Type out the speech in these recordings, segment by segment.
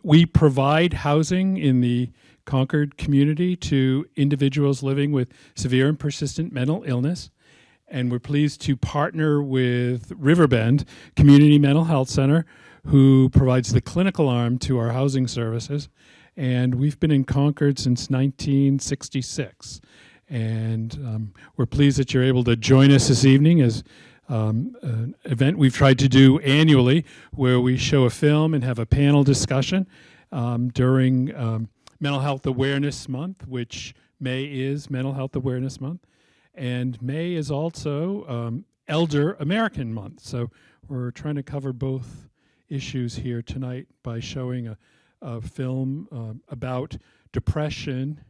We provide housing in the Concord community to individuals living with severe and persistent mental illness. And we're pleased to partner with Riverbend Community Mental Health Center, who provides the clinical arm to our housing services. And we've been in Concord since 1966. And we're pleased that you're able to join us this evening as an event we've tried to do annually, where we show a film and have a panel discussion during Mental Health Awareness Month, which May is Mental Health Awareness Month. And May is also Elder American Month. So we're trying to cover both issues here tonight by showing a film about depression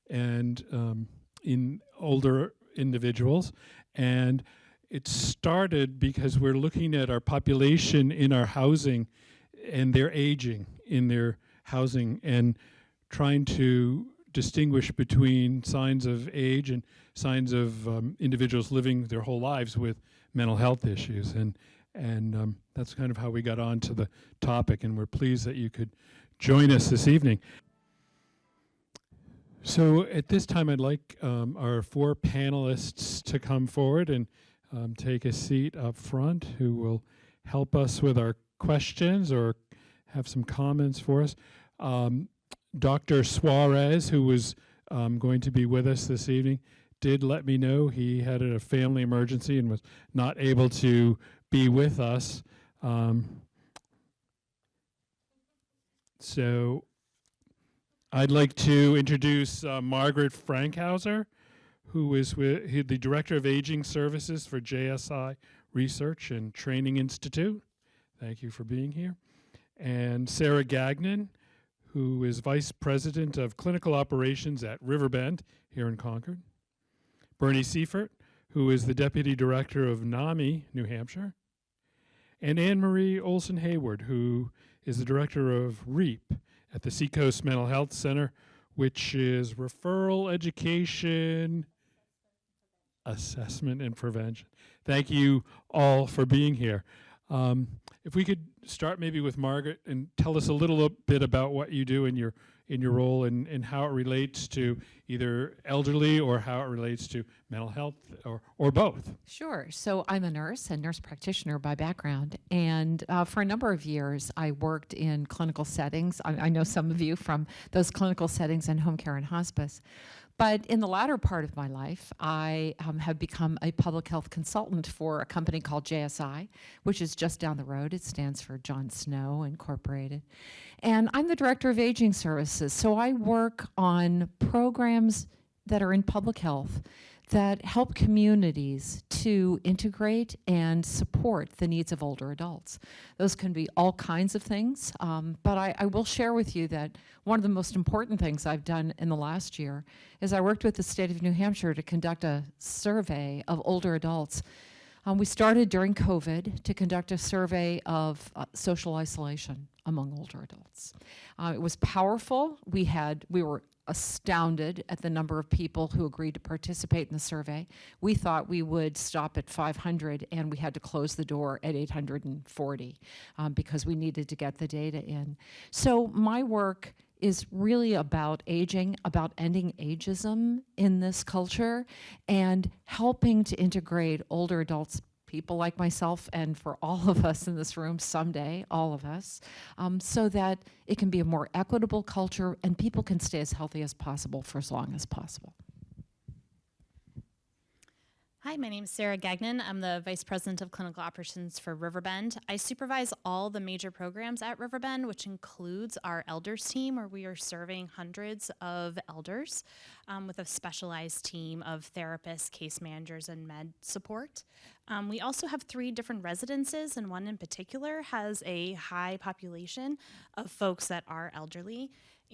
and in older individuals. And it started because we're looking at our population in our housing and their aging in their housing and trying to distinguish between signs of age and signs of individuals living their whole lives with mental health issues. And that's kind of how we got onto the topic, and we're pleased that you could join us this evening. So at this time, I'd like our four panelists to come forward and take a seat up front, who will help us with our questions or have some comments for us. Dr. Suarez, who was going to be with us this evening, did let me know he had a family emergency and was not able to be with us. So I'd like to introduce Margaret Frankhauser, who is the Director of Aging Services for JSI Research and Training Institute. Thank you for being here. And Sarah Gagnon, who is Vice President of Clinical Operations at Riverbend here in Concord. Bernie Seifert, who is the Deputy Director of NAMI, New Hampshire. And Anne-Marie Olson-Hayward, who is the Director of REAP at the Seacoast Mental Health Center, which is Referral, Education, Assessment, and Prevention. Thank you all for being here. If we could start maybe with Margaret and tell us a little bit about what you do in your role and how it relates to either elderly or how it relates to mental health or both. Sure. So I'm a nurse and nurse practitioner by background. And for a number of years, I worked in clinical settings. I know some of you from those clinical settings in home care and hospice. But in the latter part of my life, I have become a public health consultant for a company called JSI, which is just down the road. It stands for John Snow Incorporated. And I'm the Director of Aging Services. So I work on programs that are in public health that help communities to integrate and support the needs of older adults. Those can be all kinds of things, but I will share with you that one of the most important things I've done in the last year is I worked with the state of New Hampshire to conduct a survey of older adults. We started during COVID to conduct a survey of social isolation among older adults. It was powerful. We were astounded at the number of people who agreed to participate in the survey. We thought we would stop at 500, and we had to close the door at 840 because we needed to get the data in. So my work is really about aging, about ending ageism in this culture, and helping to integrate older adults, people like myself, and for all of us in this room someday, all of us, so that it can be a more equitable culture and people can stay as healthy as possible for as long as possible. Hi, my name is Sarah Gagnon. I'm the Vice President of Clinical Operations for Riverbend. I supervise all the major programs at Riverbend, which includes our elders team, where we are serving hundreds of elders with a specialized team of therapists, case managers, and med support. We also have 3 different residences, and one in particular has a high population of folks that are elderly.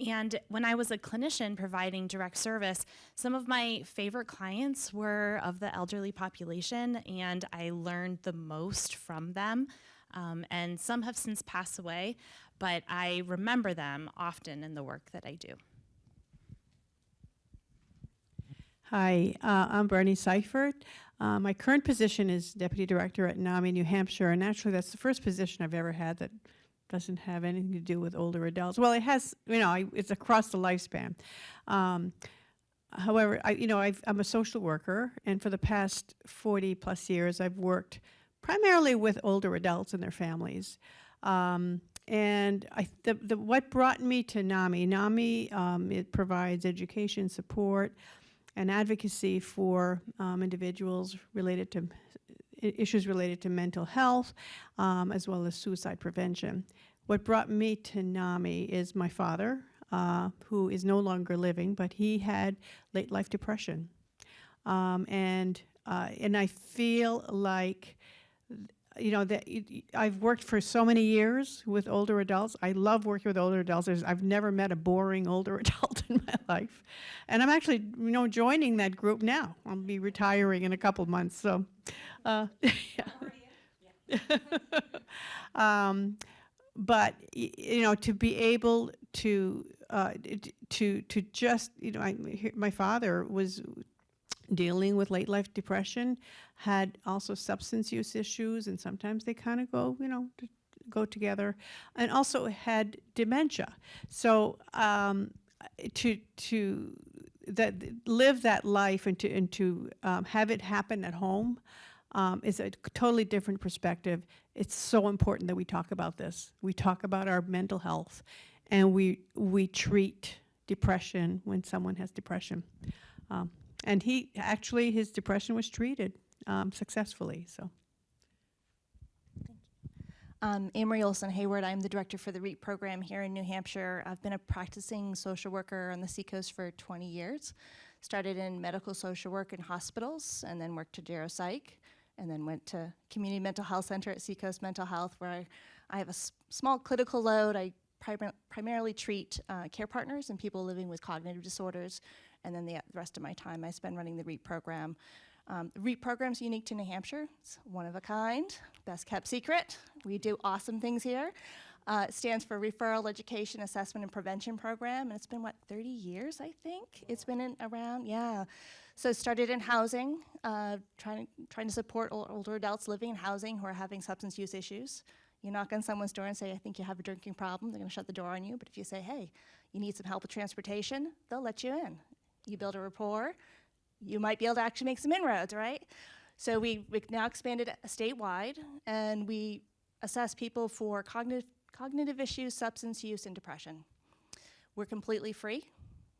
And when I was a clinician providing direct service, some of my favorite clients were of the elderly population, and I learned the most from them. And some have since passed away, but I remember them often in the work that I do. Hi, I'm Bernie Seifert. My current position is Deputy Director at NAMI, New Hampshire, and actually that's the first position I've ever had that doesn't have anything to do with older adults. Well, it has, it's across the lifespan. However, I'm a social worker, and for the past 40 plus years, I've worked primarily with older adults and their families. And what brought me to NAMI, it provides education, support, and advocacy for individuals related to issues related to mental health, as well as suicide prevention. What brought me to NAMI is my father, who is no longer living, but he had late life depression, and I feel like, that I've worked for so many years with older adults. I love working with older adults. I've never met a boring older adult in my life. And I'm actually, joining that group now. I'll be retiring in a couple months, so, yeah. But, to be able to just, my father was dealing with late life depression, had also substance use issues, and sometimes they kind of go together, and also had dementia. So to live that life and to have it happen at home is a totally different perspective. It's so important that we talk about this. We talk about our mental health, and we treat depression when someone has depression. And his depression was treated successfully, so. Amory Olson Hayward, I'm the director for the REAP program here in New Hampshire. I've been a practicing social worker on the Seacoast for 20 years. Started in medical social work in hospitals, and then worked to geropsych, and then went to Community Mental Health Center at Seacoast Mental Health, where I have a small clinical load. I primarily treat care partners and people living with cognitive disorders, and then the rest of my time I spend running the REAP program. The REAP program's unique to New Hampshire. It's one of a kind, best kept secret. We do awesome things here. It stands for Referral Education Assessment and Prevention Program, and it's been, 30 years, I think? It's been around, yeah. So started in housing, trying to support older adults living in housing who are having substance use issues. You knock on someone's door and say, I think you have a drinking problem, they're gonna shut the door on you. But if you say, hey, you need some help with transportation, they'll let you in. You build a rapport, you might be able to actually make some inroads, right? So we've now expanded statewide, and we assess people for cognitive issues, substance use, and depression. We're completely free.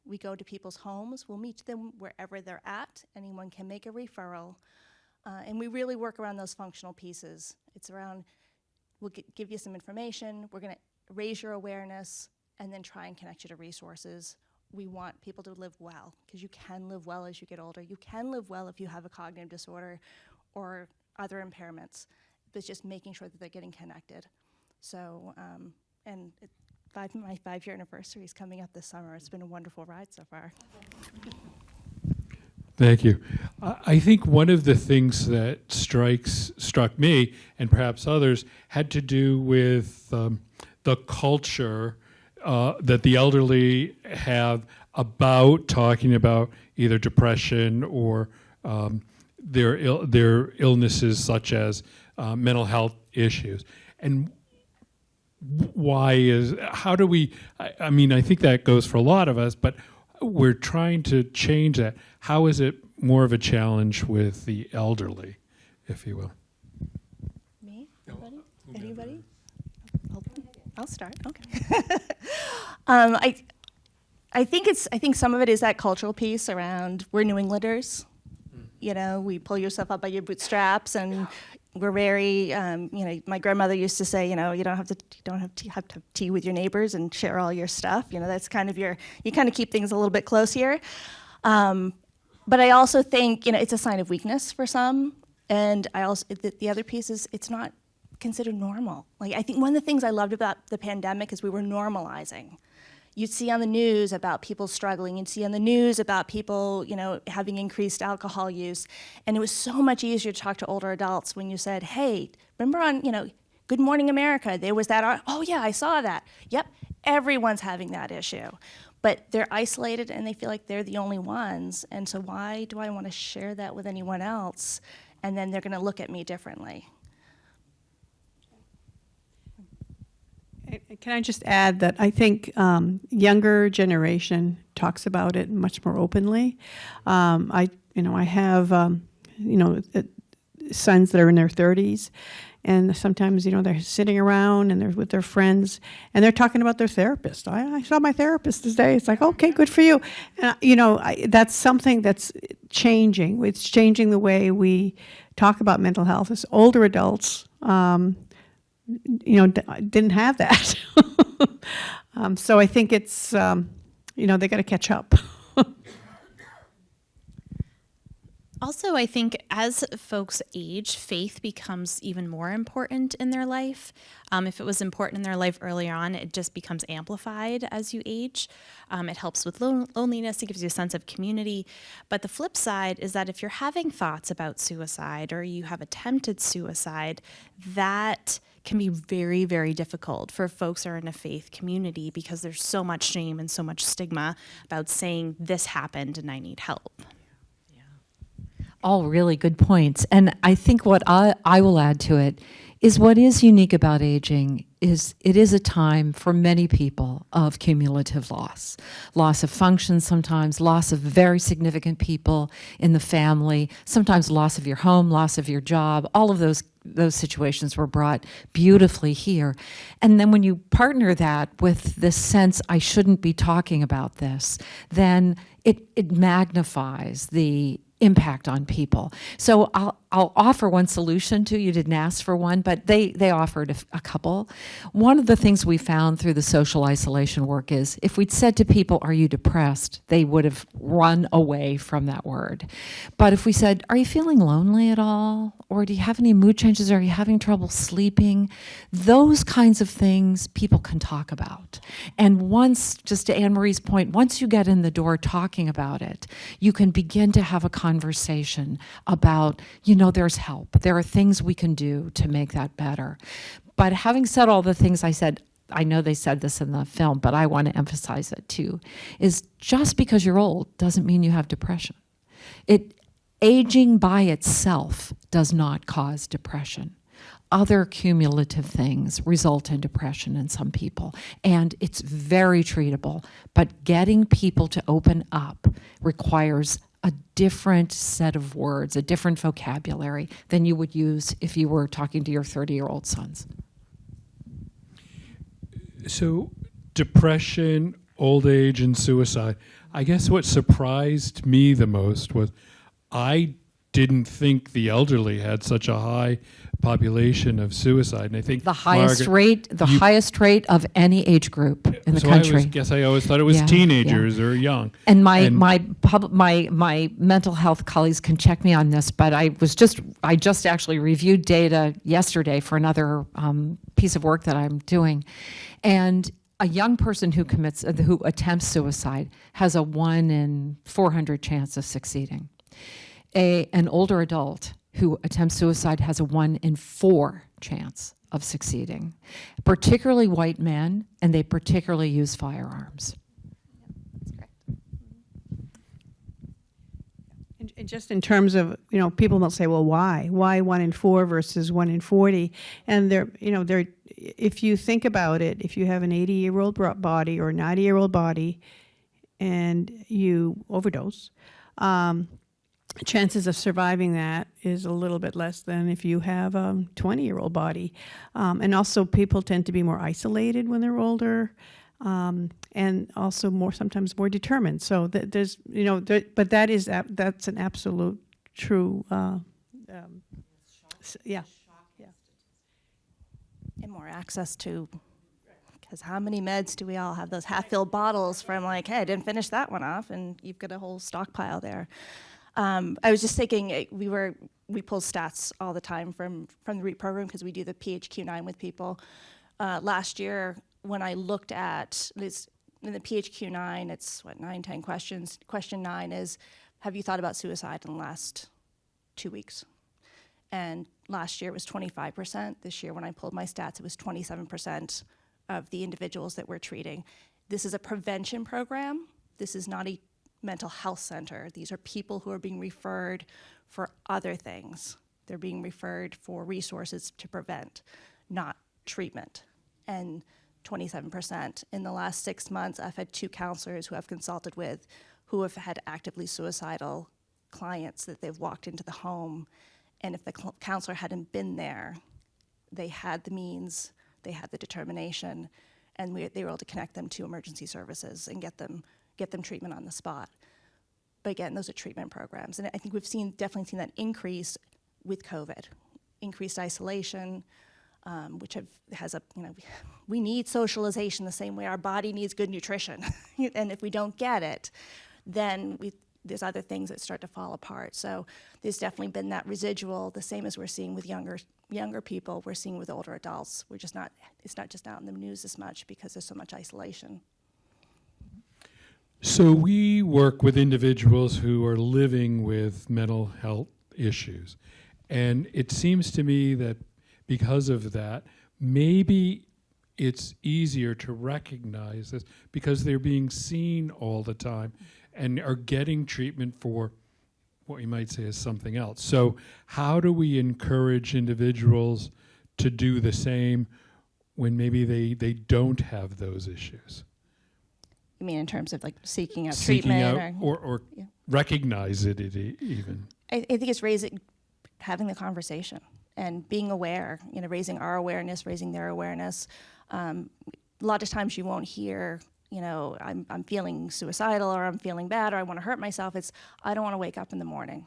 We go to people's homes. We'll meet them wherever they're at. Anyone can make a referral. And we really work around those functional pieces. It's around, we'll give you some information, we're gonna raise your awareness, and then try and connect you to resources. We want people to live well, because you can live well as you get older. You can live well if you have a cognitive disorder or other impairments. But it's just making sure that they're getting connected. So, and my 5-year anniversary is coming up this summer. It's been a wonderful ride so far. Thank you. I think one of the things that struck me, and perhaps others, had to do with the culture that the elderly have about talking about either depression or their illnesses, such as mental health issues. And how do we, I mean, I think that goes for a lot of us, but we're trying to change that. How is it more of a challenge with the elderly, if you will? Me? Anybody? I'll start. Okay. I think some of it is that cultural piece around we're New Englanders. You know, we pull yourself up by your bootstraps, and we're very. My grandmother used to say, you don't have to tea with your neighbors and share all your stuff. That's kind of you kind of keep things a little bit close here. But I also think it's a sign of weakness for some, and I also the other piece is it's not considered normal. Like, I think one of the things I loved about the pandemic is we were normalizing. You'd see on the news about people struggling. You'd see on the news about people, having increased alcohol use. And it was so much easier to talk to older adults when you said, hey, remember on, Good Morning America, there was that, oh yeah, I saw that. Yep, everyone's having that issue. But they're isolated and they feel like they're the only ones. And so why do I want to share that with anyone else? And then they're going to look at me differently. Can I just add that I think younger generation talks about it much more openly. I have sons that are in their 30s, and sometimes they're sitting around and they're with their friends and they're talking about their therapist. I saw my therapist today. It's like, okay, good for you. And that's something that's changing. It's changing the way we talk about mental health. As older adults, didn't have that. So I think it's, they got to catch up. Also, I think as folks age, faith becomes even more important in their life. If it was important in their life earlier on, it just becomes amplified as you age. It helps with loneliness. It gives you a sense of community. But the flip side is that if you're having thoughts about suicide or you have attempted suicide, that can be very, very difficult for folks who are in a faith community because there's so much shame and so much stigma about saying this happened and I need help. All really good points. And I think what I will add to it is what is unique about aging is it is a time for many people of cumulative loss. Loss of function sometimes, loss of very significant people in the family, sometimes loss of your home, loss of your job. All of those situations were brought beautifully here. And then when you partner that with this sense, I shouldn't be talking about this, then it magnifies the impact on people. So I'll offer one solution too. You didn't ask for one, but they offered a couple. One of the things we found through the social isolation work is if we'd said to people, are you depressed? They would have run away from that word. But if we said, are you feeling lonely at all? Or do you have any mood changes? Are you having trouble sleeping? Those kinds of things people can talk about. And once, just to Anne Marie's point, once you get in the door talking about it, you can begin to have a conversation about, there's help. There are things we can do to make that better. But having said all the things I said, I know they said this in the film, but I want to emphasize it too, is just because you're old doesn't mean you have depression. Aging by itself does not cause depression. Other cumulative things result in depression in some people, and it's very treatable. But getting people to open up requires a different set of words, a different vocabulary than you would use if you were talking to your 30-year-old sons. So depression, old age, and suicide. I guess what surprised me the most was I didn't think the elderly had such a high population of suicide, and I think the highest rate of any age group in the country. I always thought it was teenagers or young. And my mental health colleagues can check me on this, but I just actually reviewed data yesterday for another piece of work that I'm doing, and a young person who attempts suicide has a 1 in 400 chance of succeeding. An older adult who attempts suicide has a 1 in 4 chance of succeeding, particularly white men, and they particularly use firearms. That's correct. And just in terms of, people will say, well, why 1 in 4 versus 1 in 40? And if you think about it, if you have an 80-year-old body or a 90-year-old body and you overdose, chances of surviving that is a little bit less than if you have a 20-year-old body. And also people tend to be more isolated when they're older, and also sometimes more determined. So there's, but that's an absolute true, yeah. And more access to, because how many meds do we all have? Those half-filled bottles from hey, I didn't finish that one off, and you've got a whole stockpile there. I was just thinking, we pull stats all the time from the REAP program because we do the PHQ-9 with people. Last year, when I looked at this, in the PHQ-9, it's 9, 10 questions. Question 9 is, have you thought about suicide in the last 2 weeks? And last year it was 25%. This year, when I pulled my stats, it was 27% of the individuals that we're treating. This is a prevention program. This is not a mental health center. These are people who are being referred for other things. They're being referred for resources to prevent, not treatment. And 27%. In the last 6 months, I've had 2 counselors who I've consulted with who have had actively suicidal clients that they've walked into the home, and if the counselor hadn't been there, they had the means, they had the determination, and they were able to connect them to emergency services and get them treatment on the spot. But again, those are treatment programs, and I think we've definitely seen that increase with COVID, increased isolation, which has a, we need socialization the same way our body needs good nutrition. And if we don't get it, then there's other things that start to fall apart. So there's definitely been that residual, the same as we're seeing with younger people, we're seeing with older adults. It's not just out in the news as much because there's so much isolation. So we work with individuals who are living with mental health issues. And it seems to me that because of that, maybe it's easier to recognize this because they're being seen all the time and are getting treatment for what you might say is something else. So how do we encourage individuals to do the same when maybe they don't have those issues? You mean in terms of like seeking out Seeking treatment? out or Yeah. recognize it even. I think it's having the conversation and being aware, raising our awareness, raising their awareness. A lot of times you won't hear, I'm feeling suicidal or I'm feeling bad or I want to hurt myself. It's, I don't want to wake up in the morning.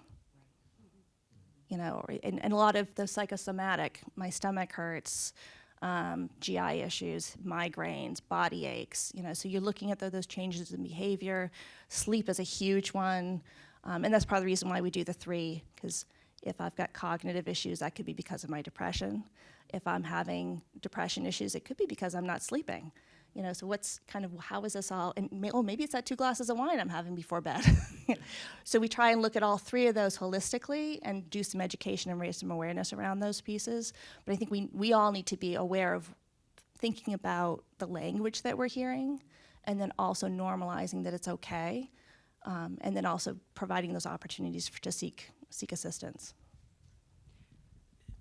And a lot of the psychosomatic, my stomach hurts, GI issues, migraines, body aches, so you're looking at those changes in behavior. Sleep is a huge one, and that's part of the reason why we do the 3, because if I've got cognitive issues, that could be because of my depression. If I'm having depression issues, it could be because I'm not sleeping. So what's how is this all, and maybe it's that 2 glasses of wine I'm having before bed. So we try and look at all 3 of those holistically and do some education and raise some awareness around those pieces. But I think we all need to be aware of thinking about the language that we're hearing and then also normalizing that it's okay, and then also providing those opportunities to seek assistance.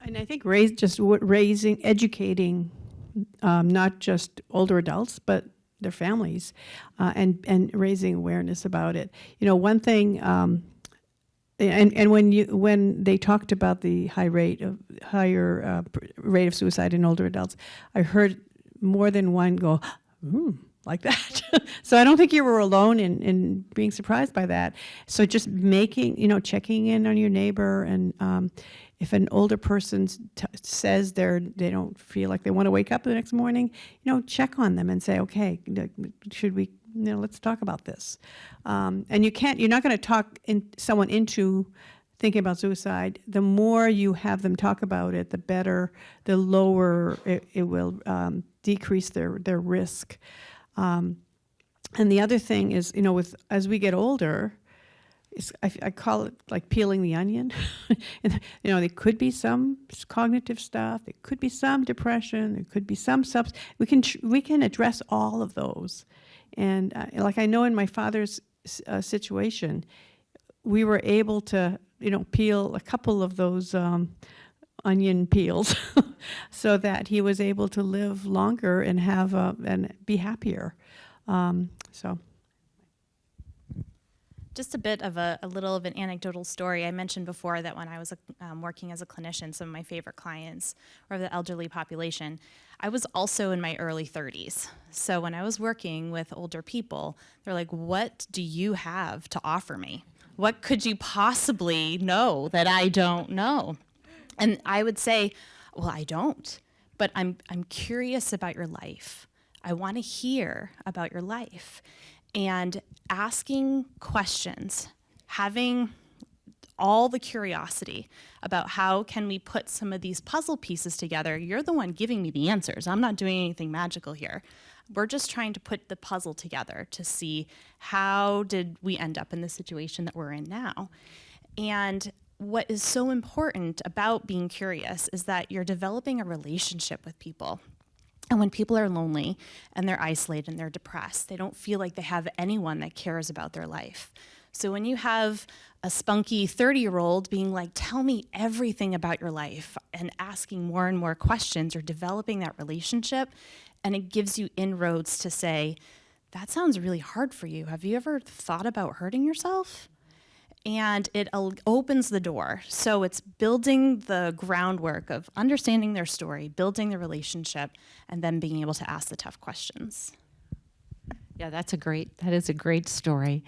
And I think educating not just older adults, but their families, and raising awareness about it. One thing, and when they talked about the higher rate of suicide in older adults, I heard more than one go, like that. So I don't think you were alone in being surprised by that. So just checking in on your neighbor, and if an older person says they don't feel like they want to wake up the next morning, check on them and say, okay, should we, let's talk about this. And you're not going to talk someone into thinking about suicide. The more you have them talk about it, the better, the lower it will decrease their risk. And the other thing is, as we get older, I call it like peeling the onion. There could be some cognitive stuff, there could be some depression, there could be some substance. We can address all of those. And like I know in my father's situation, we were able to, peel a couple of those onion peels so that he was able to live longer and and be happier. So. Just a bit of a little of an anecdotal story. I mentioned before that when I was working as a clinician, some of my favorite clients were the elderly population. I was also in my early 30s. So when I was working with older people, they're like, what do you have to offer me? What could you possibly know that I don't know? And I would say, well, I don't, but I'm curious about your life. I want to hear about your life. And asking questions, having all the curiosity about how can we put some of these puzzle pieces together. You're the one giving me the answers. I'm not doing anything magical here. We're just trying to put the puzzle together to see how did we end up in the situation that we're in now. And what is so important about being curious is that you're developing a relationship with people. And when people are lonely and they're isolated and they're depressed, they don't feel like they have anyone that cares about their life. So when you have a spunky 30-year-old being like, tell me everything about your life, and asking more and more questions or developing that relationship, and it gives you inroads to say, that sounds really hard for you. Have you ever thought about hurting yourself? And it opens the door. So it's building the groundwork of understanding their story, building the relationship, and then being able to ask the tough questions. Yeah, that is a great story.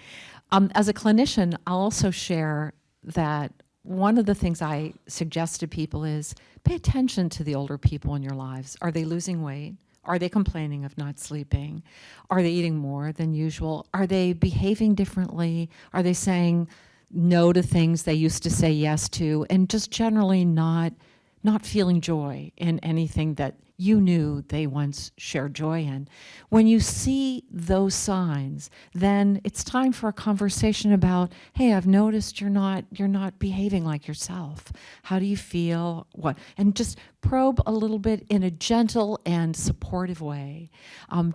As a clinician, I'll also share that one of the things I suggest to people is pay attention to the older people in your lives. Are they losing weight? Are they complaining of not sleeping? Are they eating more than usual? Are they behaving differently? Are they saying no to things they used to say yes to, and just generally not feeling joy in anything that you knew they once shared joy in? When you see those signs, then it's time for a conversation about, hey, I've noticed you're not behaving like yourself. How do you feel? What? And just probe a little bit in a gentle and supportive way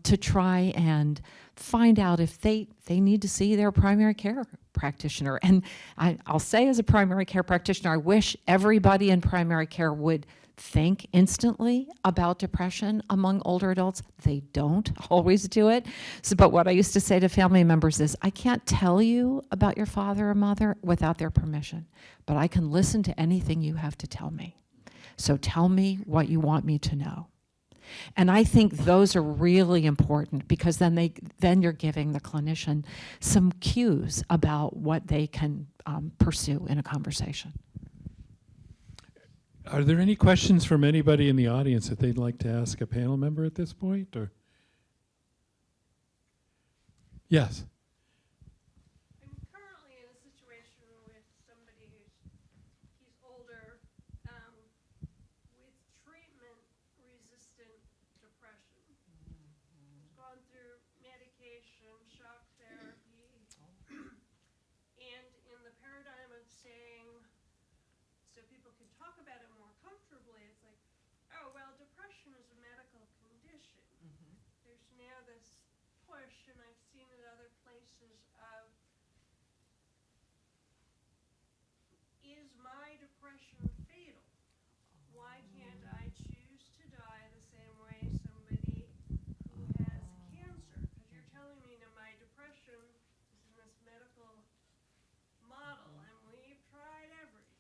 to try and find out if they need to see their primary care practitioner. And I'll say, as a primary care practitioner, I wish everybody in primary care would think instantly about depression among older adults. They don't always do it. But what I used to say to family members is, I can't tell you about your father or mother without their permission, but I can listen to anything you have to tell me. So tell me what you want me to know. And I think those are really important, because then you're giving the clinician some cues about what they can pursue in a conversation. Are there any questions from anybody in the audience that they'd like to ask a panel member at this point? Or yes. I'm currently in a situation with somebody he's older, with treatment-resistant depression. He's gone through medication, shock therapy, and in the paradigm of saying, so people can talk about it more comfortably, it's like, oh, well, depression is a medical condition. There's now this push, and I've seen it other places, of, is my depression fatal? Why can't I choose to die the same way somebody who has cancer? Because you're telling me that my depression is in this medical model, and we've tried everything.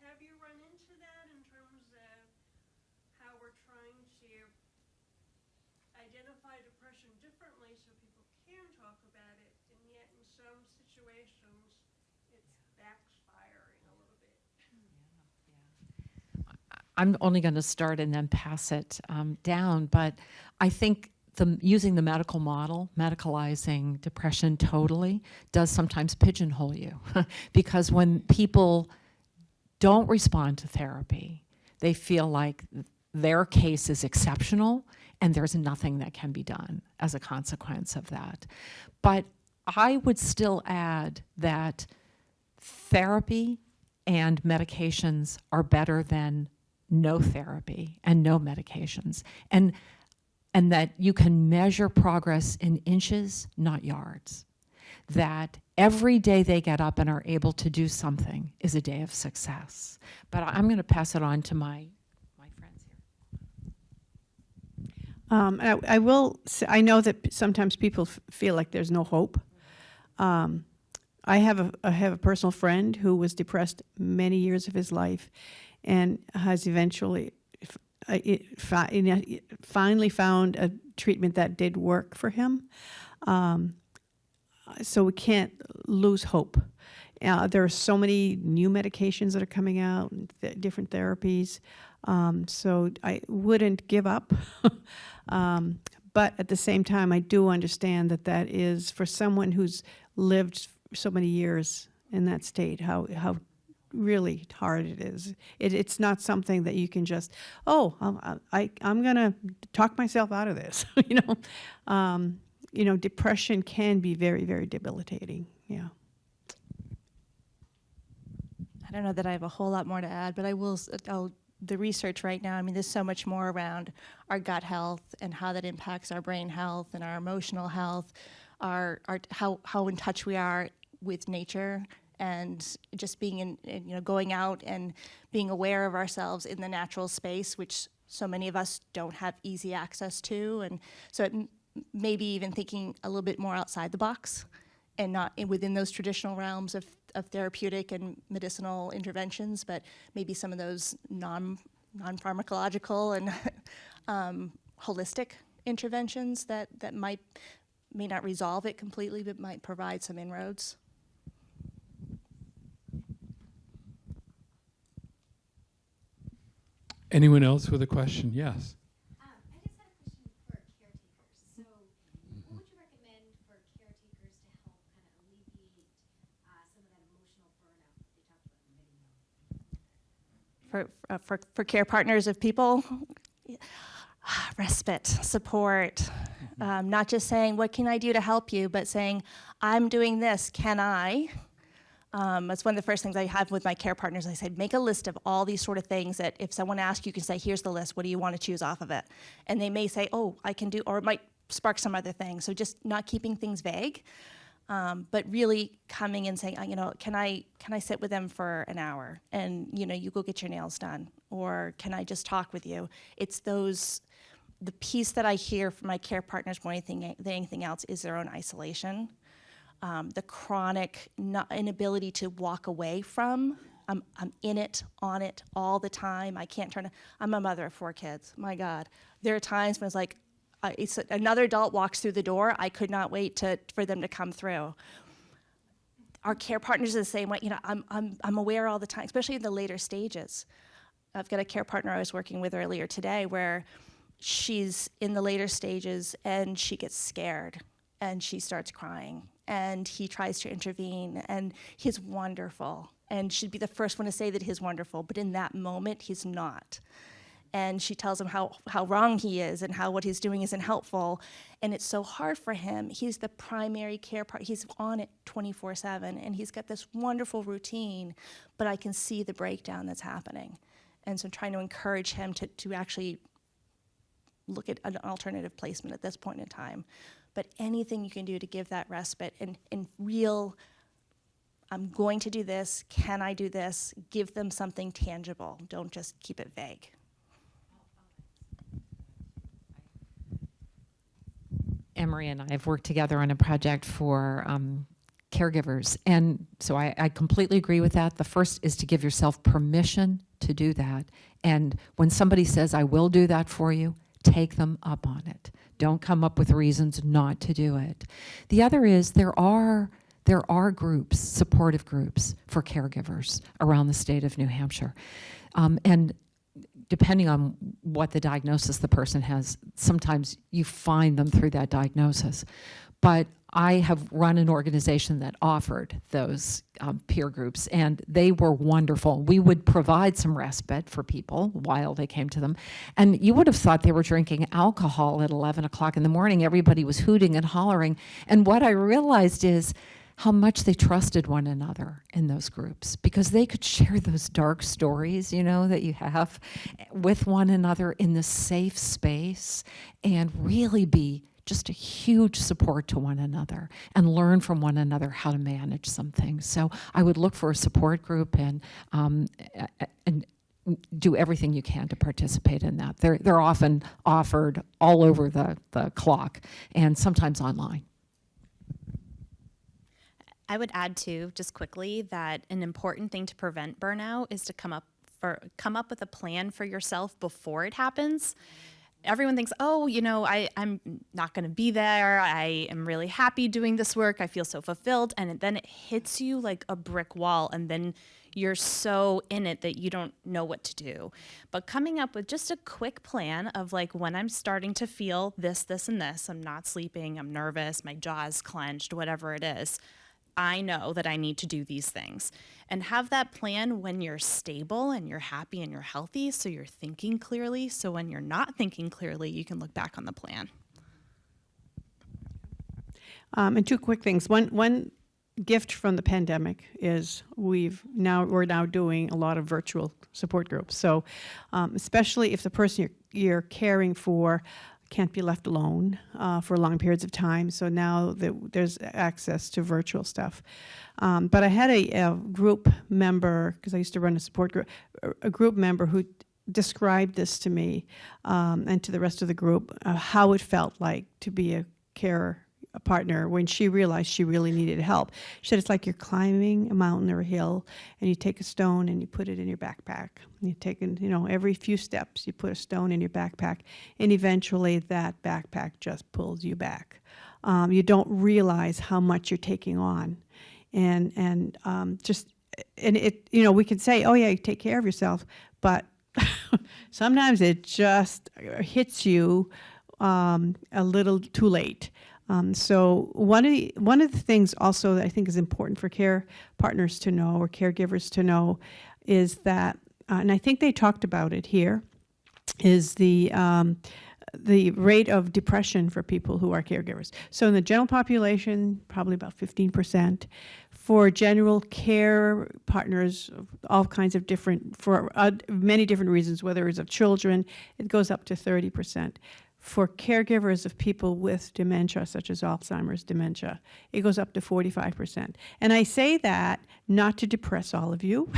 Have you run into that in terms of how we're trying to identify depression differently so people can talk about it, and yet in some situations it's backfiring a little bit? I'm only going to start and then pass it down, but I think using the medical model, medicalizing depression totally, does sometimes pigeonhole you. Because when people don't respond to therapy, they feel like their case is exceptional and there's nothing that can be done as a consequence of that. But I would still add that therapy and medications are better than no therapy and no medications. And that you can measure progress in inches, not yards. That every day they get up and are able to do something is a day of success. But I'm going to pass it on to my friends here. I will say, I know that sometimes people feel like there's no hope. I have a personal friend who was depressed many years of his life, and has eventually finally found a treatment that did work for him. So we can't lose hope. There are so many new medications that are coming out, different therapies. So I wouldn't give up. But at the same time, I do understand that is, for someone who's lived so many years in that state, how really hard it is. It's not something that you can just, I'm going to talk myself out of this. Depression can be very, very debilitating. Yeah. I don't know that I have a whole lot more to add, but the research right now, there's so much more around our gut health and how that impacts our brain health and our emotional health, how in touch we are with nature and just being going out and being aware of ourselves in the natural space, which so many of us don't have easy access to. And so maybe even thinking a little bit more outside the box and not within those traditional realms of therapeutic and medicinal interventions, but maybe some of those non-pharmacological and holistic interventions that may not resolve it completely, but might provide some inroads. Anyone else with a question? Yes. I just had a question for caretakers. So, what would you recommend for caretakers to help kind of alleviate some of that emotional burnout that they talked about in the video? For care partners of people, respite, support, not just saying, what can I do to help you, but saying, I'm doing this, can I? That's one of the first things I have with my care partners. I said, make a list of all these sort of things that if someone asks, you can say, here's the list, what do you want to choose off of it? And they may say, oh, I can do, or it might spark some other thing. So just not keeping things vague, but really coming and saying, can I sit with them for an hour and, you go get your nails done? Or can I just talk with you? It's the piece that I hear from my care partners more than anything else is their own isolation. The chronic inability to walk away from. I'm in it, on it, all the time. I can't I'm a mother of 4 kids. My God. There are times when it's like, another adult walks through the door, I could not wait for them to come through. Our care partners are the same way. I'm aware all the time, especially in the later stages. I've got a care partner I was working with earlier today where she's in the later stages and she gets scared and she starts crying. And he tries to intervene, and he's wonderful, and should be the first one to say that he's wonderful, but in that moment, he's not. And she tells him how wrong he is and how what he's doing isn't helpful, and it's so hard for him. He's the primary care part. He's on it 24/7, and he's got this wonderful routine, but I can see the breakdown that's happening. And so I'm trying to encourage him to actually look at an alternative placement at this point in time. But anything you can do to give that respite and real, I'm going to do this, can I do this? Give them something tangible. Don't just keep it vague. Emery and I have worked together on a project for caregivers. And so I completely agree with that. The first is to give yourself permission to do that. And when somebody says, I will do that for you, take them up on it. Don't come up with reasons not to do it. The other is there are groups, supportive groups for caregivers around the state of New Hampshire. And depending on what the diagnosis the person has, sometimes you find them through that diagnosis. But I have run an organization that offered those peer groups, and they were wonderful. We would provide some respite for people while they came to them. And you would have thought they were drinking alcohol at 11 o'clock in the morning. Everybody was hooting and hollering. And what I realized is how much they trusted one another in those groups, because they could share those dark stories, that you have with one another in this safe space and really be just a huge support to one another and learn from one another how to manage some things. So I would look for a support group and do everything you can to participate in that. They're often offered all over the clock and sometimes online. I would add too, just quickly, that an important thing to prevent burnout is to come up with a plan for yourself before it happens. Everyone thinks, I'm not going to be there. I am really happy doing this work. I feel so fulfilled. And then it hits you like a brick wall. And then you're so in it that you don't know what to do. But coming up with just a quick plan of like, when I'm starting to feel this, this, and this, I'm not sleeping, I'm nervous, my jaw is clenched, whatever it is, I know that I need to do these things. And have that plan when you're stable and you're happy and you're healthy, so you're thinking clearly. So when you're not thinking clearly, you can look back on the plan. And 2 quick things. One gift from the pandemic is we're now doing a lot of virtual support groups. So especially if the person you're caring for can't be left alone for long periods of time. So now there's access to virtual stuff. But I had a group member, because I used to run a support group, a group member who described this to me and to the rest of the group, how it felt like to be a partner when she realized she really needed help. She said it's like you're climbing a mountain or a hill, and you take a stone and you put it in your backpack. And you take, every few steps you put a stone in your backpack, and eventually that backpack just pulls you back. You don't realize how much you're taking on, and it, we can say, oh yeah, you take care of yourself, but sometimes it just hits you a little too late. So one of the things also that I think is important for care partners to know, or caregivers to know, is that, and I think they talked about it here, is the rate of depression for people who are caregivers. So in the general population, probably about 15%. For general care partners, all kinds of different, for many different reasons, whether it's of children, it goes up to 30%. For caregivers of people with dementia, such as Alzheimer's dementia, it goes up to 45%. And I say that not to depress all of you,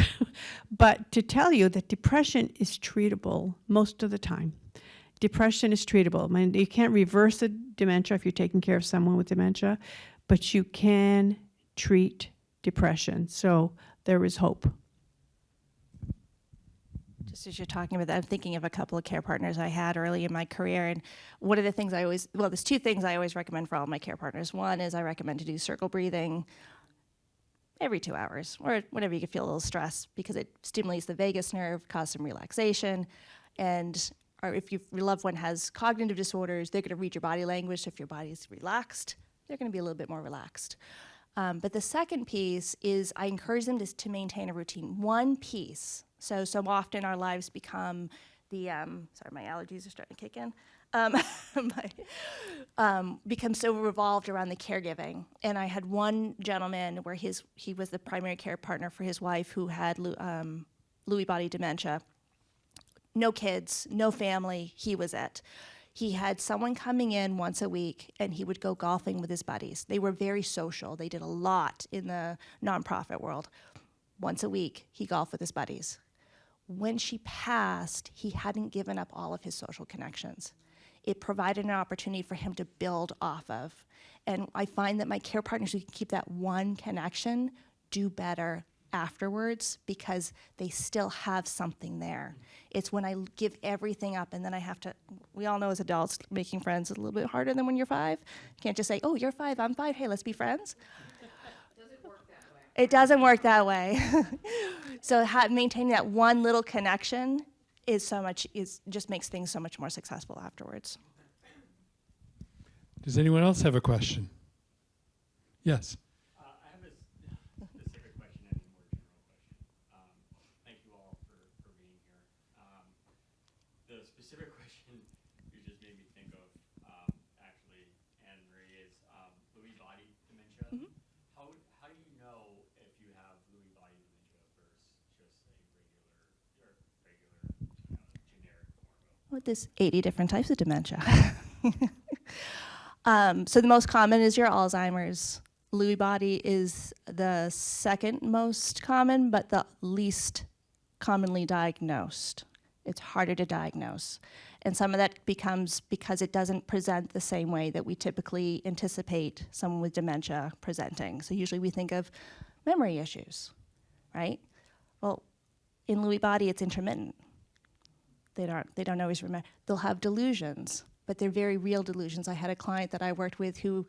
but to tell you that depression is treatable most of the time. Depression is treatable. I mean, you can't reverse a dementia if you're taking care of someone with dementia, but you can treat depression. So there is hope. Just as you're talking about that, I'm thinking of a couple of care partners I had early in my career, and one of the things there's two things I always recommend for all my care partners. One is I recommend to do circle breathing every 2 hours, or whenever you can feel a little stress, because it stimulates the vagus nerve, causes some relaxation, and if your loved one has cognitive disorders, they're going to read your body language. So if your body's relaxed, they're going to be a little bit more relaxed. But the second piece is I encourage them to maintain a routine. One piece. So often our lives become the, sorry, my allergies are starting to kick in, become so revolved around the caregiving. And I had one gentleman where he was the primary care partner for his wife who had Lewy body dementia. No kids, no family, he was it. He had someone coming in once a week, and he would go golfing with his buddies. They were very social. They did a lot in the nonprofit world. Once a week, he golfed with his buddies. When she passed, he hadn't given up all of his social connections. It provided an opportunity for him to build off of. And I find that my care partners who can keep that one connection do better afterwards, because they still have something there. It's when I give everything up and then I have to, we all know as adults, making friends is a little bit harder than when you're 5. You can't just say, oh, you're 5, I'm 5, hey, let's be friends. It doesn't work that way. So maintaining that one little connection just makes things so much more successful afterwards. Does anyone else have a question? Yes. I have a specific question and a more general question. Thank you all for being here. The specific question you just made me think of, actually, Anne Marie, is Lewy body dementia. Mm-hmm. How do you know if you have Lewy body dementia versus just a regular generic form of? Well, there's 80 different types of dementia. So the most common is your Alzheimer's. Lewy body is the second most common, but the least commonly diagnosed. It's harder to diagnose. And some of that becomes because it doesn't present the same way that we typically anticipate someone with dementia presenting. So usually we think of memory issues, right? Well, in Lewy body, it's intermittent. They don't always remember. They'll have delusions, but they're very real delusions. I had a client that I worked with who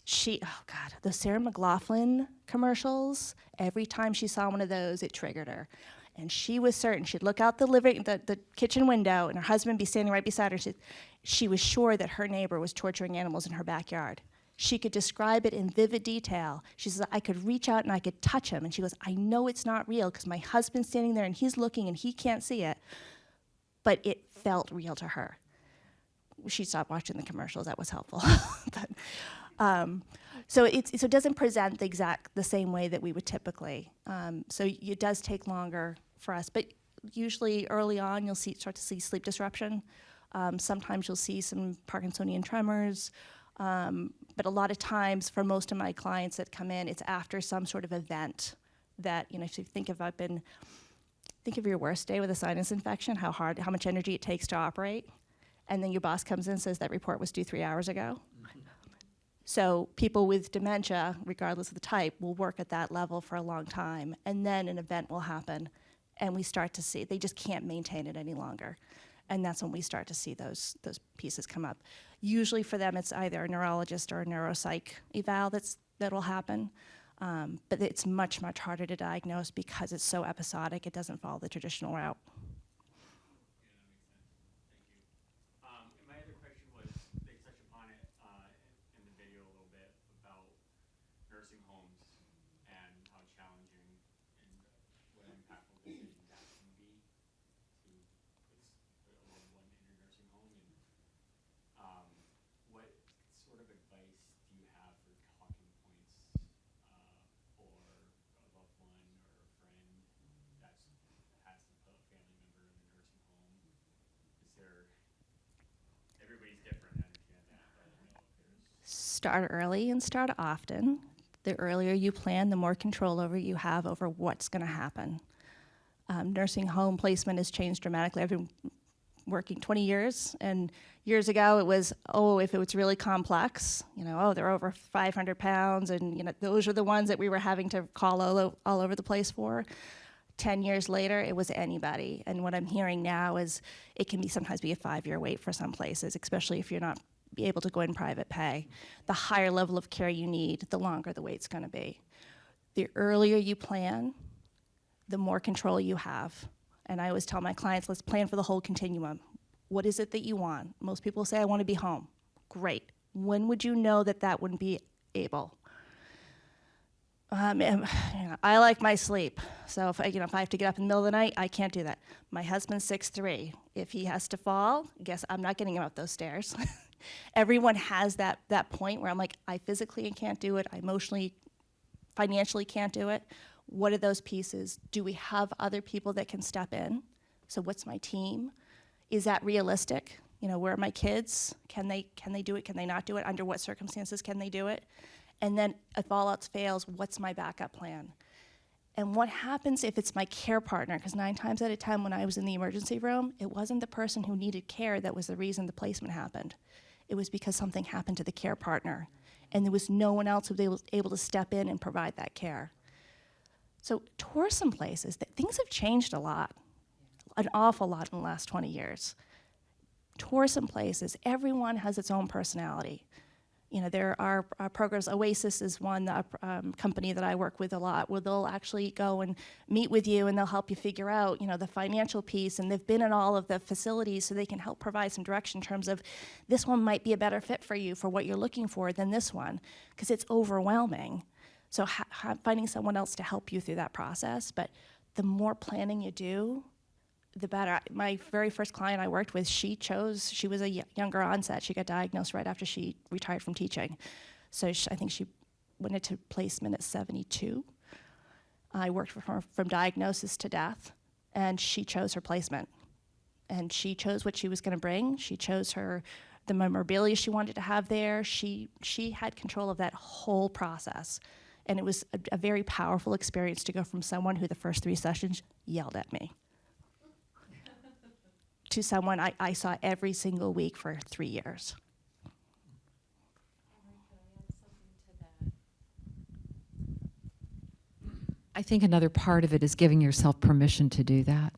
the Sarah McLachlan commercials, every time she saw one of those, it triggered her. And she was certain. She'd look out the kitchen window, and her husband would be standing right beside her. She was sure that her neighbor was torturing animals in her backyard. She could describe it in vivid detail. She says, I could reach out and I could touch him. And she goes, I know it's not real because my husband's standing there and he's looking and he can't see it. But it felt real to her. She stopped watching the commercials. That was helpful. So it doesn't present the same way that we would typically. So it does take longer for us, but usually early on you'll start to see sleep disruption. Sometimes you'll see some Parkinsonian tremors. But a lot of times, for most of my clients that come in, it's after some sort of event that, if you think of your worst day with a sinus infection, how much energy it takes to operate, and then your boss comes in and says that report was due 3 hours ago. So people with dementia, regardless of the type, will work at that level for a long time, and then an event will happen, and we start to see they just can't maintain it any longer. And that's when we start to see those pieces come up. Usually for them, it's either a neurologist or a neuropsych eval that'll happen. But it's much, much harder to diagnose because it's so episodic. It doesn't follow the traditional route. And my other question was, they touched upon it in the video a little bit about nursing homes and how challenging and what impactful decision that can be to put a loved one in a nursing home. And what sort of advice do you have for talking points for a loved one or a friend that has a family member in the nursing home? Is there, everybody's different, I understand that, but I don't know if there's. Start early and start often. The earlier you plan, the more control over you have over what's going to happen. Nursing home placement has changed dramatically. I've been working 20 years, and years ago it was, if it was really complex, they're over 500 pounds, and those are the ones that we were having to call all over the place for. 10 years later, it was anybody. And what I'm hearing now is it can sometimes be a 5-year wait for some places, especially if you're not able to go in private pay. The higher level of care you need, the longer the wait's going to be. The earlier you plan, the more control you have. And I always tell my clients, let's plan for the whole continuum. What is it that you want? Most people say, I want to be home. Great. When would you know that wouldn't be able? I like my sleep. So if I have to get up in the middle of the night, I can't do that. My husband's 6'3". If he has to fall, guess I'm not getting him up those stairs. Everyone has that point where I'm like, I physically can't do it. I emotionally, financially can't do it. What are those pieces? Do we have other people that can step in? So what's my team? Is that realistic? Where are my kids? Can they do it? Can they not do it? Under what circumstances can they do it? And then if all else fails, what's my backup plan? And what happens if it's my care partner? Because 9 times out of 10 when I was in the emergency room, it wasn't the person who needed care that was the reason the placement happened. It was because something happened to the care partner, and there was no one else who was able to step in and provide that care. So tour some places. Things have changed a lot, an awful lot in the last 20 years. Tour some places. Everyone has its own personality. There are programs. Oasis is one company that I work with a lot, where they'll actually go and meet with you, and they'll help you figure out, the financial piece. And they've been in all of the facilities, so they can help provide some direction in terms of this one might be a better fit for you for what you're looking for than this one, because it's overwhelming. So finding someone else to help you through that process. But the more planning you do, the better. My very first client I worked with, she was a younger onset. She got diagnosed right after she retired from teaching. So I think she went into placement at 72. I worked with her from diagnosis to death, and she chose her placement. And she chose what she was going to bring. She chose the memorabilia she wanted to have there. She had control of that whole process. And it was a very powerful experience to go from someone who the first 3 sessions yelled at me to someone I saw every single week for 3 years. I think another part of it is giving yourself permission to do that.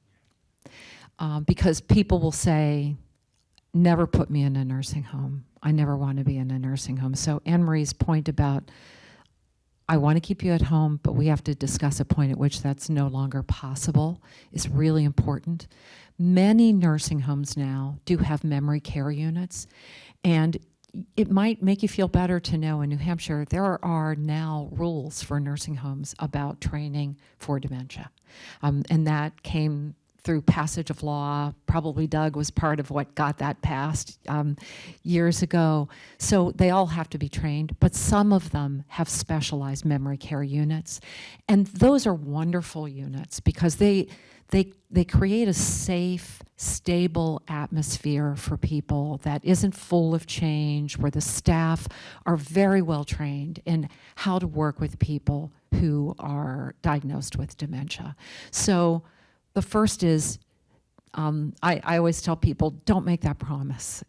Because people will say, never put me in a nursing home. I never want to be in a nursing home. So Anne Marie's point about, I want to keep you at home, but we have to discuss a point at which that's no longer possible, is really important. Many nursing homes now do have memory care units, and it might make you feel better to know in New Hampshire there are now rules for nursing homes about training for dementia. And that came through passage of law. Probably Doug was part of what got that passed years ago. So they all have to be trained, but some of them have specialized memory care units. And those are wonderful units because they create a safe, stable atmosphere for people that isn't full of change, where the staff are very well trained in how to work with people who are diagnosed with dementia. So the first is, I always tell people, don't make that promise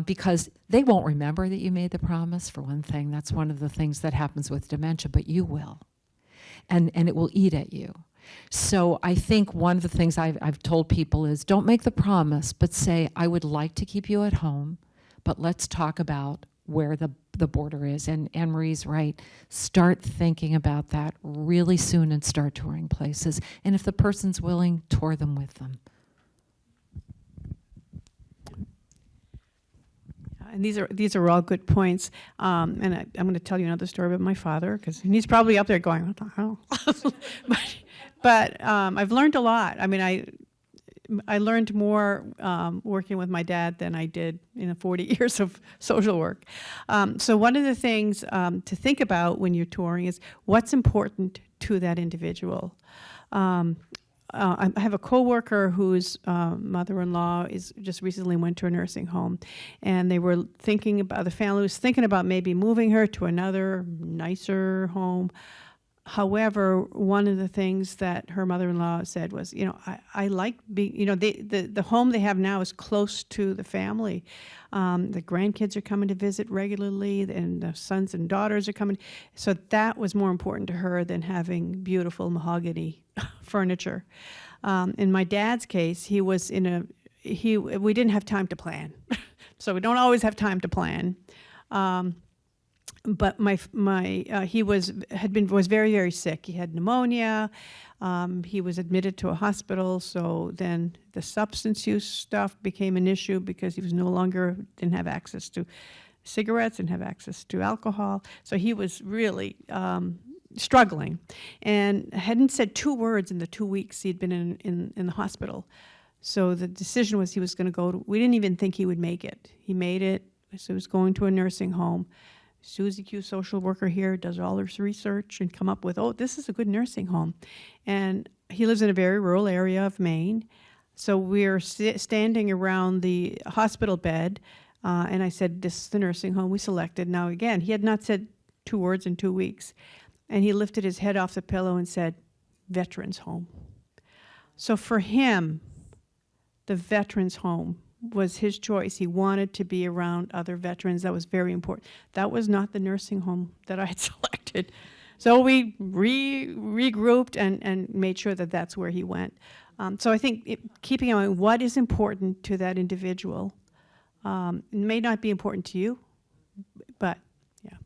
because they won't remember that you made the promise, for one thing. That's one of the things that happens with dementia, but you will. And it will eat at you. So I think one of the things I've told people is don't make the promise, but say, I would like to keep you at home, but let's talk about where the border is. And Anne Marie's right. Start thinking about that really soon and start touring places. And if the person's willing, tour them with them. And these are all good points. And I'm going to tell you another story about my father, because he's probably up there going, what the hell? but I've learned a lot. I mean, I learned more working with my dad than I did in the 40 years of social work. So one of the things to think about when you're touring is what's important to that individual. I have a coworker whose mother-in-law is just recently went to a nursing home, and they were thinking about, the family was thinking about maybe moving her to another nicer home. However, one of the things that her mother-in-law said was, you know, I like being, you know, the home they have now is close to the family. The grandkids are coming to visit regularly, and the sons and daughters are coming. So that was more important to her than having beautiful mahogany furniture. In my dad's case, he was we didn't have time to plan. So we don't always have time to plan. But he was very, very sick. He had pneumonia. He was admitted to a hospital. So then the substance use stuff became an issue because he was didn't have access to cigarettes, didn't have access to alcohol. So he was really struggling, and hadn't said 2 words in the 2 weeks he'd been in the hospital. So the decision was he was going to go to. We didn't even think he would make it. He made it. So he was going to a nursing home. Susie Q, social worker here, does all her research and come up with, oh, this is a good nursing home. And he lives in a very rural area of Maine. So we're standing around the hospital bed, and I said, this is the nursing home we selected. Now, again, he had not said 2 words in 2 weeks. And he lifted his head off the pillow and said, veterans home. So for him, the veterans home was his choice. He wanted to be around other veterans. That was very important. That was not the nursing home that I had selected. So we regrouped and made sure that that's where he went. So I think keeping in mind what is important to that individual may not be important to you, but yeah.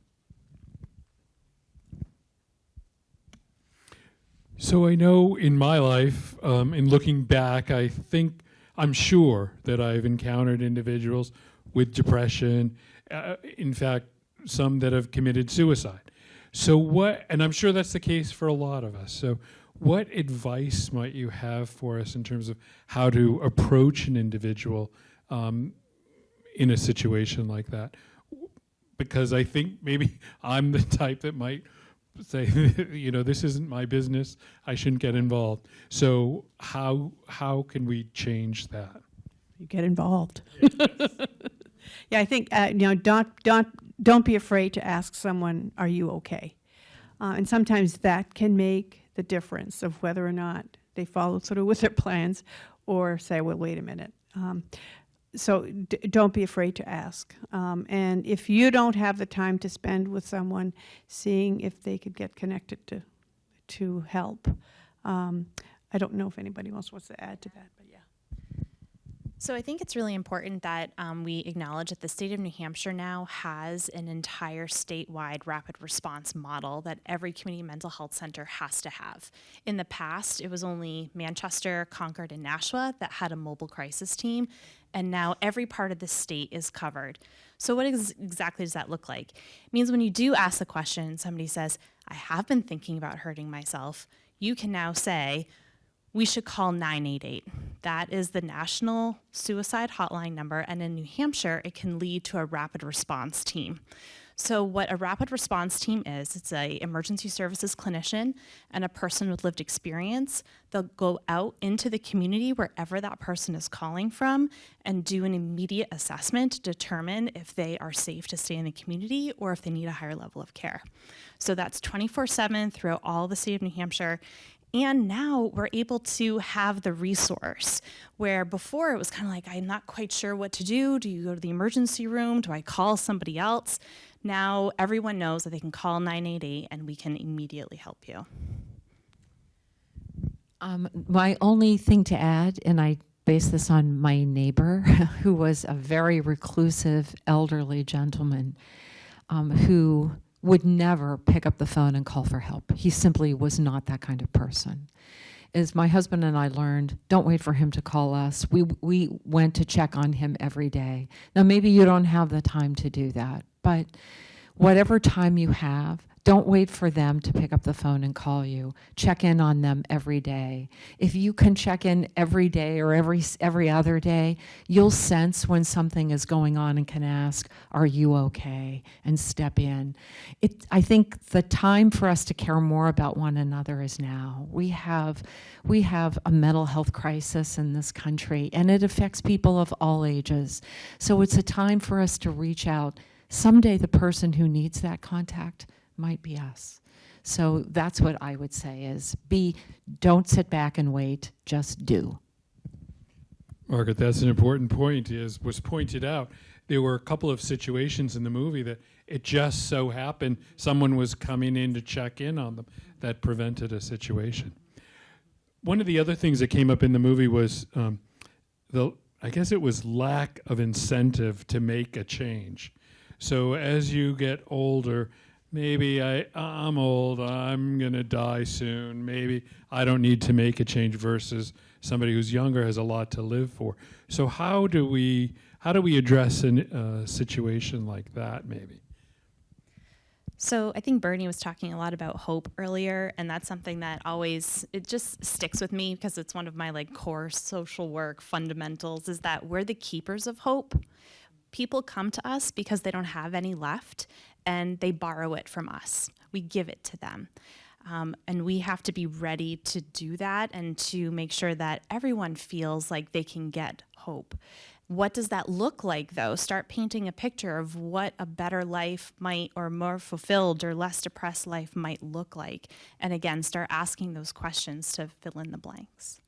So I know in my life, in looking back, I'm sure that I've encountered individuals with depression, in fact, some that have committed suicide. So and I'm sure that's the case for a lot of us. So what advice might you have for us in terms of how to approach an individual in a situation like that? Because I think maybe I'm the type that might say, you know, this isn't my business, I shouldn't get involved. So how can we change that? You get involved. Yeah, I think don't be afraid to ask someone, "Are you okay?" And sometimes that can make the difference of whether or not they follow through with their plans, or say, "Well, wait a minute." So don't be afraid to ask. And if you don't have the time to spend with someone, seeing if they could get connected to help. I don't know if anybody else wants to add to that, but yeah. So I think it's really important that we acknowledge that the state of New Hampshire now has an entire statewide rapid response model that every community mental health center has to have. In the past, it was only Manchester, Concord, and Nashua that had a mobile crisis team, and now every part of the state is covered. So what exactly does that look like? It means when you do ask the question, somebody says, I have been thinking about hurting myself, you can now say, we should call 988. That is the national suicide hotline number, and in New Hampshire, it can lead to a rapid response team. So what a rapid response team is, it's an emergency services clinician and a person with lived experience. They'll go out into the community wherever that person is calling from and do an immediate assessment to determine if they are safe to stay in the community or if they need a higher level of care. So that's 24/7 throughout all the state of New Hampshire. And now we're able to have the resource where before it was kind of like, I'm not quite sure what to do. Do you go to the emergency room? Do I call somebody else? Now everyone knows that they can call 988 and we can immediately help you. My only thing to add, and I base this on my neighbor, who was a very reclusive elderly gentleman who would never pick up the phone and call for help. He simply was not that kind of person. As my husband and I learned, don't wait for him to call us. We went to check on him every day. Now, maybe you don't have the time to do that, but whatever time you have, don't wait for them to pick up the phone and call you. Check in on them every day. If you can check in every day or every other day, you'll sense when something is going on and can ask, are you okay? And step in. I think the time for us to care more about one another is now. We have a mental health crisis in this country, and it affects people of all ages. So it's a time for us to reach out. Someday the person who needs that contact might be us. So that's what I would say is don't sit back and wait, just do. Margaret, that's an important point. As was pointed out, there were a couple of situations in the movie that it just so happened someone was coming in to check in on them that prevented a situation. One of the other things that came up in the movie was I guess it was lack of incentive to make a change. So as you get older, maybe I'm old, I'm going to die soon, maybe I don't need to make a change versus somebody who's younger has a lot to live for. So how do we address a situation like that maybe? So I think Bernie was talking a lot about hope earlier, and that's something that it just sticks with me because it's one of my core social work fundamentals, is that we're the keepers of hope. People come to us because they don't have any left, and they borrow it from us. We give it to them. And we have to be ready to do that and to make sure that everyone feels like they can get hope. What does that look like, though? Start painting a picture of what a better life might, or more fulfilled or less depressed life might look like. And again, start asking those questions to fill in the blanks.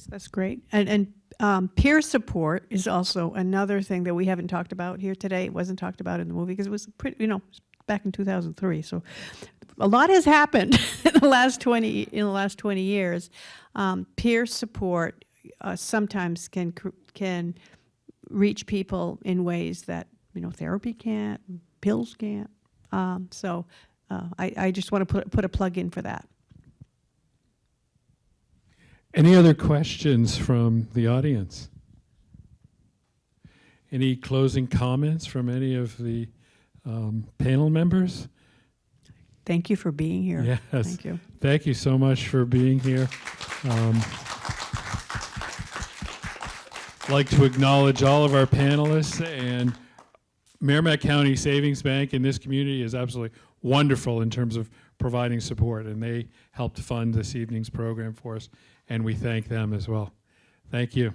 That's great. And peer support is also another thing that we haven't talked about here today. It wasn't talked about in the movie because it was back in 2003. So a lot has happened in the last 20 years. Peer support sometimes can reach people in ways that therapy can't, pills can't. So I just want to put a plug in for that. Any other questions from the audience? Any closing comments from any of the panel members? Thank you for being here. Yes. Thank you. Thank you so much for being here. I'd like to acknowledge all of our panelists, and Merrimack County Savings Bank in this community is absolutely wonderful in terms of providing support, and they helped fund this evening's program for us, and we thank them as well. Thank you.